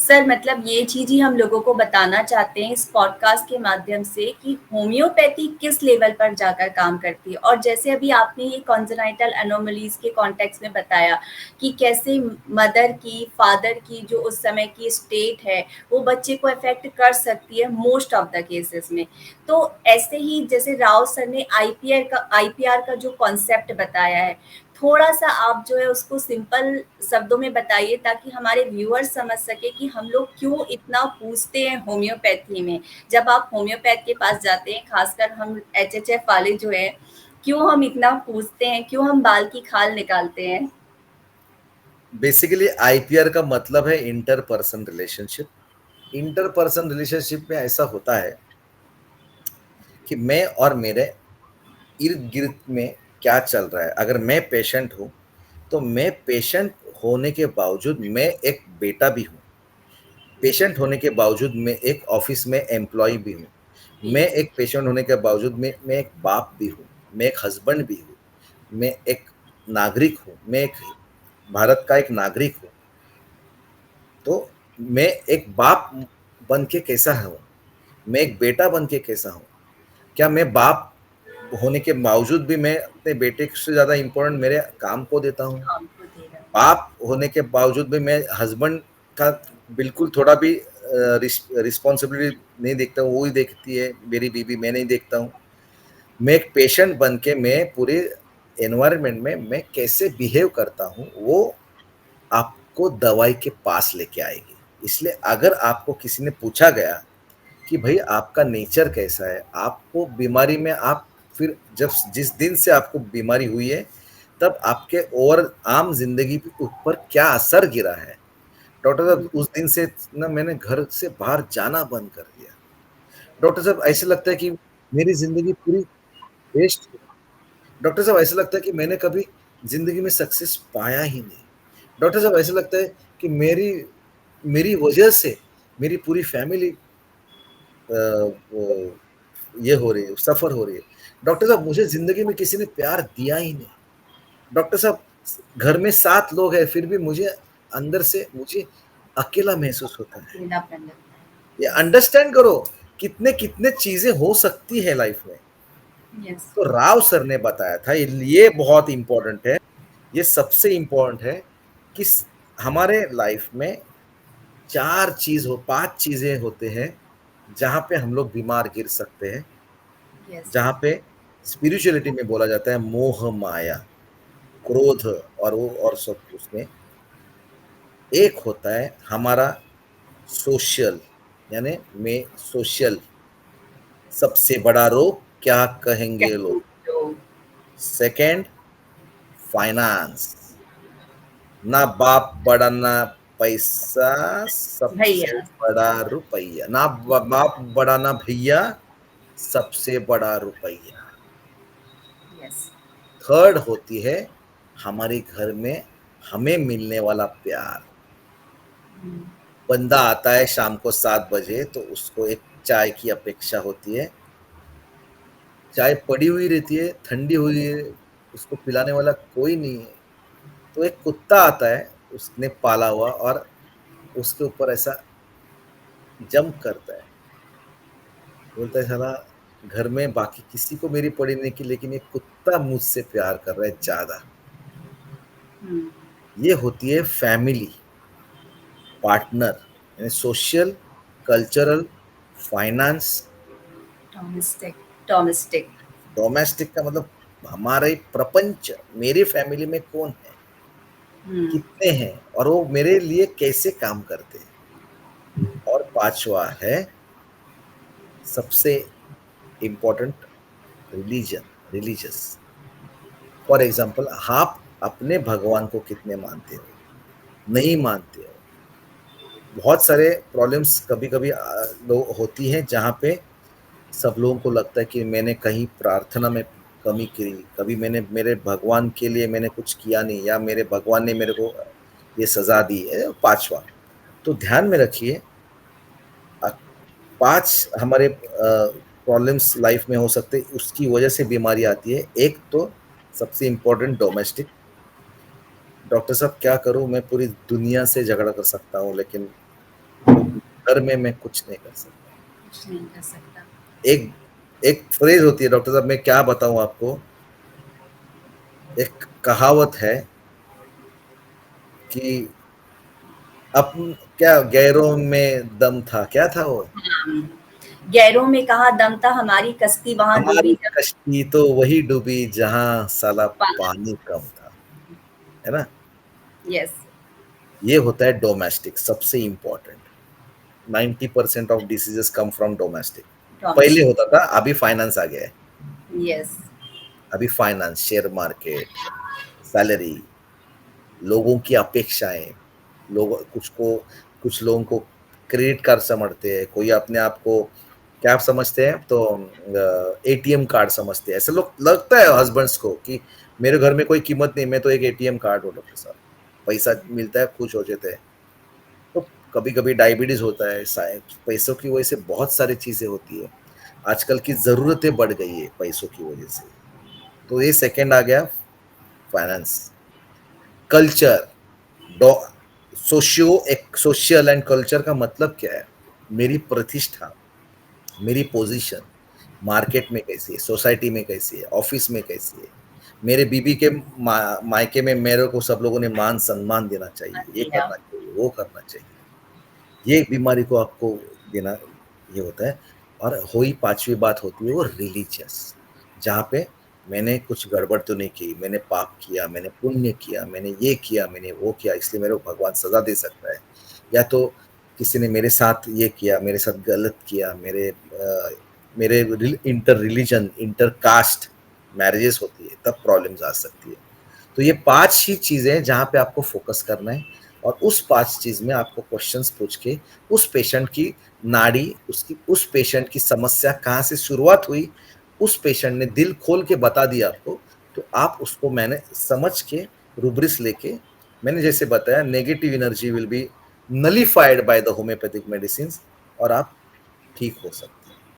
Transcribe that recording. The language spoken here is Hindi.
सर मतलब ये चीज़ ही हम लोगों को बताना चाहते हैं इस पॉडकास्ट के माध्यम से कि होम्योपैथी किस लेवल पर जाकर काम करती है। और जैसे अभी आपने ये कॉन्जेनाइटल एनोमलीज के कॉन्टेक्स्ट में बताया कि कैसे मदर की, फादर की जो उस समय की स्टेट है वो बच्चे को अफेक्ट कर सकती है मोस्ट ऑफ द केसेस में। तो ऐसे ही जैसे राव सर ने आईपीआर का जो कॉन्सेप्ट बताया है, थोड़ा सा आप जो है उसको सिंपल शब्दों में बताइए ताकि हमारे व्यूअर्स समझ सके कि हम लोग क्यों इतना पूछते हैं होम्योपैथी में। जब आप होम्योपैथ के पास जाते हैं, खासकर हम एचएचएफ वाले जो है, क्यों हम इतना पूछते हैं, क्यों हम बाल की खाल निकालते हैं? बेसिकली आईपीआर का मतलब है inter person relationship. Inter person relationship में ऐसा होता है कि मैं और मेरे इर्द गिर्द में क्या चल रहा है। अगर मैं पेशेंट हूँ तो मैं पेशेंट होने के बावजूद मैं एक बेटा भी हूँ, पेशेंट होने के बावजूद मैं एक ऑफिस में एम्प्लॉय भी हूँ, मैं एक पेशेंट होने के बावजूद मैं एक बाप भी हूँ, मैं एक हस्बैंड भी हूँ, मैं एक नागरिक हूँ, मैं एक भारत का एक नागरिक हूँ। तो मैं एक बाप बन के कैसा हूँ, मैं एक बेटा बन के कैसा हूँ। क्या मैं बाप होने के बावजूद भी मैं अपने बेटे से ज़्यादा इम्पोर्टेंट मेरे काम को देता हूँ? हमको दे रहा बाप होने के बावजूद भी मैं हस्बैंड का बिल्कुल थोड़ा भी रिस्पॉन्सिबिलिटी नहीं देखता हूँ, वो ही देखती है मेरी बीवी, मैं नहीं देखता हूँ। मैं एक पेशेंट बन के मैं पूरे एनवायरनमेंट में मैं कैसे बिहेव करता हूँ वो आपको दवाई के पास लेके आएगी। इसलिए अगर आपको किसी ने पूछा गया कि भाई आपका नेचर कैसा है, आपको बीमारी में आप फिर जब जिस दिन से आपको बीमारी हुई है तब आपके ओवर आम जिंदगी के ऊपर क्या असर गिरा है। डॉक्टर साहब उस दिन से ना मैंने घर से बाहर जाना बंद कर दिया। डॉक्टर साहब ऐसे लगता है कि मेरी जिंदगी पूरी वेस्ट हो। डॉक्टर साहब ऐसा लगता है कि मैंने कभी जिंदगी में सक्सेस पाया ही नहीं। डॉक्टर साहब ऐसा लगता है कि मेरी मेरी वजह से मेरी पूरी फैमिली ये हो रही है, सफर हो रही है। डॉक्टर साहब मुझे जिंदगी में किसी ने प्यार दिया ही नहीं। डॉक्टर साहब घर में 7 लोग हैं फिर भी मुझे अंदर से मुझे अकेला महसूस होता है। अकेलापन लगता ये है। यस। अंडरस्टैंड करो कितने कितने चीजें हो सकती है लाइफ में। यस। तो राव सर ने बताया था ये बहुत इंपॉर्टेंट है, ये सबसे इंपॉर्टेंट है कि हमारे लाइफ में 5 चीजें होते हैं जहां पे हम लोग बीमार गिर सकते हैं, यस। जहां पे स्पिरिचुअलिटी में बोला जाता है मोह माया, क्रोध और वो और सब। उसमें एक होता है हमारा सोशल, यानी मैं सोशल, सबसे बड़ा रोग क्या कहेंगे लोग। तो सेकंड, फाइनेंस, ना बाप बड़ा ना पैसा, सबसे भैया। बड़ा रुपया, ना बाप बड़ा ना भैया, सबसे बड़ा रुपया। यस। थर्ड होती है हमारे घर में हमें मिलने वाला प्यार। बंदा आता है शाम को 7 बजे तो उसको एक चाय की अपेक्षा होती है, चाय पड़ी हुई रहती है, ठंडी हुई है, उसको पिलाने वाला कोई नहीं है। तो एक कुत्ता आता है उसने पाला हुआ और उसके ऊपर ऐसा जंप करता है, बोलता है साला घर में बाकी किसी को मेरी पड़ी नहीं की लेकिन ये कुत्ता मुझसे प्यार कर रहा है ज्यादा। ये होती है फैमिली, पार्टनर, यानी social, cultural, finance. Domestic. Domestic. Domestic का मतलब हमारे प्रपंच, मेरी फैमिली में कौन है, कितने हैं और वो मेरे लिए कैसे काम करते हैं। और पांचवा है सबसे important, religion, religious. For example आप अपने भगवान को कितने मानते हो, नहीं मानते हो। बहुत सारे प्रॉब्लम्स कभी कभी लोग होती हैं जहाँ पे सब लोगों को लगता है कि मैंने कहीं प्रार्थना में कमी करी, कभी मैंने मेरे भगवान के लिए मैंने कुछ किया नहीं, या मेरे भगवान ने मेरे को ये सजा दी है। पांचवा, तो ध्यान में रखिए 5 हमारे प्रॉब्लम्स लाइफ में हो सकते हैं, उसकी वजह से बीमारी आती है। एक तो सबसे इम्पोर्टेंट डोमेस्टिक। डॉक्टर साहब क्या करूं, मैं पूरी दुनिया से झगड़ा कर सकता हूं लेकिन घर में मैं कुछ नहीं कर सकता। कुछ नहीं कर सकता। एक एक फ्रेज होती है डॉक्टर साहब, मैं क्या बताऊं आपको, एक कहावत है कि अपन क्या गैरों में दम था, क्या था वो, हाँ, गैरों में कहाँ दम था, हमारी कश्ती वहाँ हमारी डूबी जब कश्ती तो वही डूबी जहां साला पानी। पानी कम था, है ना। यस, ये होता है डोमेस्टिक, सबसे important. 90% of diseases come from domestic. पहले डोमेस्टिक। होता था, अभी फाइनेंस आ गया है। यस, अभी फाइनेंस, शेयर मार्केट, सैलरी, लोगों की अपेक्षाएं, लोग कुछ लोगों को क्रेडिट कार्ड समझते हैं, कोई अपने आप को क्या आप समझते हैं, तो एटीएम कार्ड समझते हैं। ऐसे लोग लगता है हस्बैंड्स को कि मेरे घर में कोई कीमत नहीं, मैं तो एक एटीएम कार्ड हूँ डॉक्टर साहब, पैसा मिलता है खुश हो जाते हैं। तो कभी कभी डायबिटीज होता है, पैसों की वजह से बहुत सारी चीजें होती है। आजकल की जरूरतें बढ़ गई है पैसों की वजह से। तो ये सेकंड आ गया finance. Culture, social and culture का मतलब क्या है, मेरी प्रतिष्ठा, मेरी पोजीशन मार्केट में कैसी है, सोसाइटी में कैसी है, ऑफिस में कैसी है, मेरे बीबी के मायके में मेरे को सब लोगों ने मान सम्मान देना चाहिए, ये दिया। करना चाहिए, वो करना चाहिए। ये बीमारी को आपको देना, ये होता है। और हुई पांचवी बात होती है वो रिलीजियस, जहाँ पे मैंने कुछ गड़बड़ तो नहीं की, मैंने पाप किया, मैंने पुण्य किया, मैंने ये किया, मैंने वो किया, इसलिए मेरे को भगवान सजा दे सकता है। या तो किसी ने मेरे साथ ये किया, मेरे साथ गलत किया, मेरे inter religion, inter caste marriages होती है, तब प्रॉब्लम्स आ सकती है। तो ये 5 ही चीजें हैं जहाँ पे आपको फोकस करना है, और उस 5 चीज में आपको क्वेश्चंस पूछ के उस पेशेंट की नाड़ी, उसकी उस पेशेंट की समस्या कहाँ से शुरुआत हुई, उस पेशेंट ने दिल खोल के बता दिया आपको, तो आप उसको मैंने समझ के रूब्रिक्स लेके, मैंने जैसे बताया negative energy will be nullified by the homeopathic medicine, और आप ठीक हो सकते।